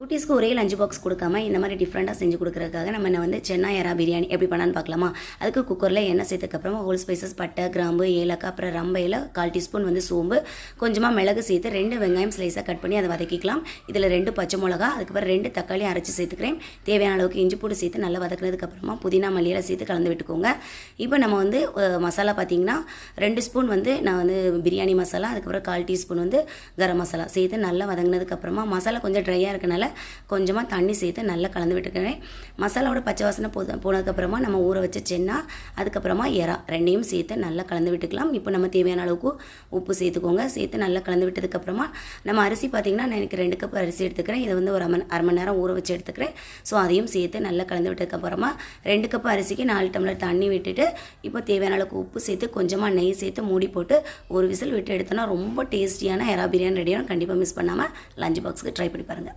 குட்டீஸ்க்கு ஒரே lunch box கொடுக்காம இந்த மாதிரி டிஃப்ரெண்ட்டாக செஞ்சு கொடுக்குறதுக்காக நம்ம வந்து சென்னா எறா பிரியாணி எப்படி பண்ணான்னு பார்க்கலாமா. அதுக்கு குக்கரில் எண்ணெய் சேர்த்துக்கப்புறமா ஹோல் ஸ்பைசஸ் பட்டை கிராம்பு ஏலக்காய் அப்புறம் ரம்பையில் 1/4 டீஸ்பூன் வந்து சோம்பு கொஞ்சமாக மிளகு சேர்த்து 2 வெங்காயம் ஸ்லைஸாக கட் பண்ணி அதை வதக்கிக்கலாம். இதில் 2 பச்சை மிளகா அதுக்கப்புறம் 2 தக்காளி அரைச்சி சேர்த்துக்கிறேன். தேவையான அளவுக்கு இஞ்சி பூண்டு சேர்த்து நல்லா வதக்கினதுக்கப்புறமா புதினா மல்லியில் சேர்த்து கலந்து விட்டுக்கோங்க. இப்போ நம்ம வந்து மசாலா பார்த்திங்கன்னா 2 ஸ்பூன் வந்து நான் வந்து பிரியாணி மசாலா அதுக்கப்புறம் 1/4 டீஸ்பூன் வந்து கரம் மசாலா சேர்த்து நல்லா வதங்கினதுக்கப்புறமா மசாலா கொஞ்சம் ட்ரையாக இருக்கனால கொஞ்சமாக தண்ணி சேர்த்து நல்லா கலந்து விட்டுக்கிறேன். மசாலாவோட பச்சை வாசனை போனதுக்கப்புறமா நம்ம ஊற வச்ச சென்னா அதுக்கப்புறமா எறா ரெண்டையும் சேர்த்து நல்லா கலந்து விட்டுக்கலாம். இப்போ நம்ம தேவையான அளவுக்கு உப்பு சேர்த்துக்கோங்க. சேர்த்து நல்லா கலந்து விட்டதுக்கப்புறமா நம்ம அரிசி பார்த்திங்கன்னா நான் எனக்கு 2 கப் அரிசி எடுத்துக்கிறேன். இதை வந்து ஒரு அரை மணி நேரம் ஊற வச்சு எடுத்துக்கிறேன். ஸோ அதையும் சேர்த்து நல்லா கலந்து விட்டதுக்கப்புறமா 2 கப் அரிசிக்கு 4 டம்ளர் தண்ணி விட்டுட்டு இப்போ தேவையான அளவுக்கு உப்பு சேர்த்து கொஞ்சமாக நெய் சேர்த்து மூடி போட்டு ஒரு விசில் விட்டு எடுத்தோன்னா ரொம்ப டேஸ்டியான எறா பிரியாணி ரெடியாக. கண்டிப்பாக மிஸ் பண்ணாமல் லஞ்ச் பாக்ஸுக்கு ட்ரை பண்ணி பாருங்கள்.